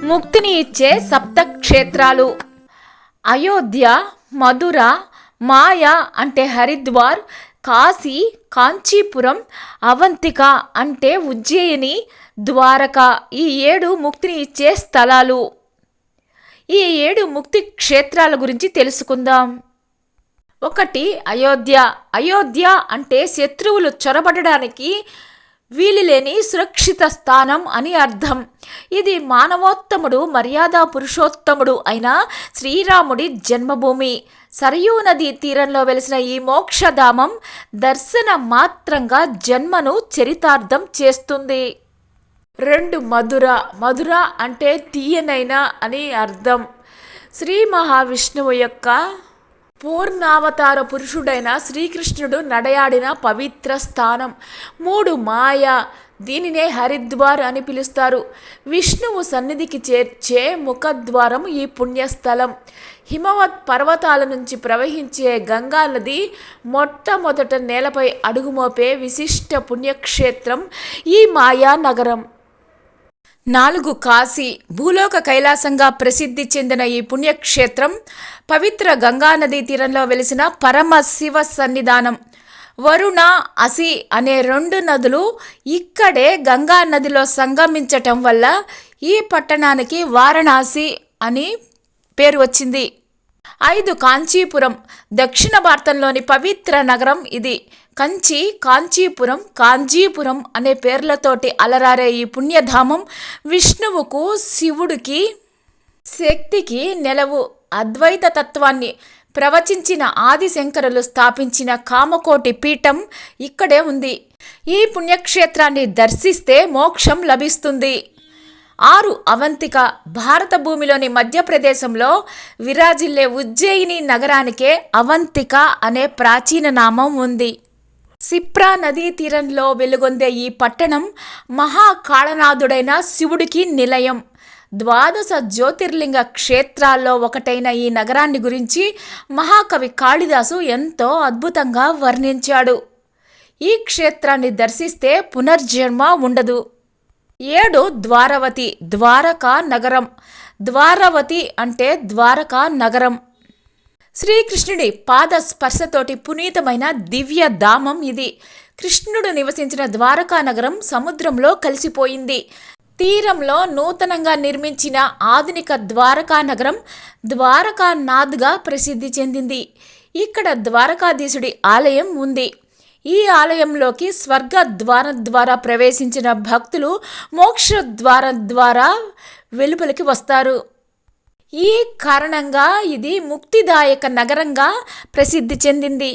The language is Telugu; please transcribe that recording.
ముక్తిని ఇచ్చే సప్త క్షేత్రాలు. అయోధ్య, మధుర, మాయా అంటే హరిద్వార్, కాశీ, కాంచీపురం, అవంతిక అంటే ఉజ్జయిని, ద్వారక ఈ 7 ముక్తిని ఇచ్చే స్థలాలు. ఈ 7 ముక్తి క్షేత్రాల గురించి తెలుసుకుందాం. 1. అయోధ్య. అయోధ్య అంటే శత్రువులు చొరబడడానికి వీలులేని సురక్షిత స్థానం అని అర్థం. ఇది మానవోత్తముడు, మర్యాద పురుషోత్తముడు అయిన శ్రీరాముడి జన్మభూమి. సరయూ నదీ తీరంలో వెలిసిన ఈ మోక్షధామం దర్శన మాత్రంగా జన్మను చరితార్థం చేస్తుంది. 2. మధుర. మధుర అంటే తీయనైన అని అర్థం. శ్రీ మహావిష్ణువు యొక్క పూర్ణావతార పురుషుడైన శ్రీకృష్ణుడు నడయాడిన పవిత్ర స్థానం. 3. మాయా. దీనినే హరిద్వార్ అని పిలుస్తారు. విష్ణువు సన్నిధికి చేర్చే ముఖద్వారం ఈ పుణ్యస్థలం. హిమవత్ పర్వతాల నుంచి ప్రవహించే గంగా నది మొట్టమొదట నేలపై అడుగుమోపే విశిష్ట పుణ్యక్షేత్రం ఈ మాయా నగరం. 4. కాశీ. భూలోక కైలాసంగా ప్రసిద్ధి చెందిన ఈ పుణ్యక్షేత్రం పవిత్ర గంగానదీ తీరంలో వెలిసిన పరమశివ సన్నిధానం. వరుణ, అసి అనే 2 నదులు ఇక్కడే గంగా నదిలో సంగమించటం వల్ల ఈ పట్టణానికి వారణాసి అని పేరు వచ్చింది. 5. కాంచీపురం. దక్షిణ భారతంలోని పవిత్ర నగరం ఇది. కంచి, కాంచీపురం, కాంజీపురం అనే పేర్లతోటి అలరారే ఈ పుణ్యధామం విష్ణువుకు, శివుడికి, శక్తికి నెలవు. అద్వైత తత్వాన్ని ప్రవచించిన ఆదిశంకరులు స్థాపించిన కామకోటి పీఠం ఇక్కడే ఉంది. ఈ పుణ్యక్షేత్రాన్ని దర్శిస్తే మోక్షం లభిస్తుంది. 6. అవంతిక. భారత భూమిలోని మధ్యప్రదేశంలో విరాజిల్లే ఉజ్జయిని నగరానికే అవంతిక అనే ప్రాచీన నామం ఉంది. సిప్రా నదీ తీరంలో వెలుగొందే ఈ పట్టణం మహాకాళనాథుడైన శివుడికి నిలయం. 12 జ్యోతిర్లింగ క్షేత్రాల్లో ఒకటైన ఈ నగరాన్ని గురించి మహాకవి కాళిదాసు ఎంతో అద్భుతంగా వర్ణించాడు. ఈ క్షేత్రాన్ని దర్శిస్తే పునర్జన్మ ఉండదు. 7. ద్వారవతి. ద్వారకా నగరం. ద్వారవతి అంటే ద్వారకా నగరం. శ్రీకృష్ణుడి పాద స్పర్శతోటి పునీతమైన దివ్య ధామం ఇది. కృష్ణుడు నివసించిన ద్వారకా నగరం సముద్రంలో కలిసిపోయింది. తీరంలో నూతనంగా నిర్మించిన ఆధునిక ద్వారకా నగరం ద్వారకానాథ్గా ప్రసిద్ధి చెందింది. ఇక్కడ ద్వారకాధీశుడి ఆలయం ఉంది. ఈ ఆలయంలోకి స్వర్గ ద్వారం ద్వారా ప్రవేశించిన భక్తులు మోక్ష ద్వారం ద్వారా వెలుపలికి వస్తారు. ఈ కారణంగా ఇది ముక్తిదాయక నగరంగా ప్రసిద్ధి చెందింది.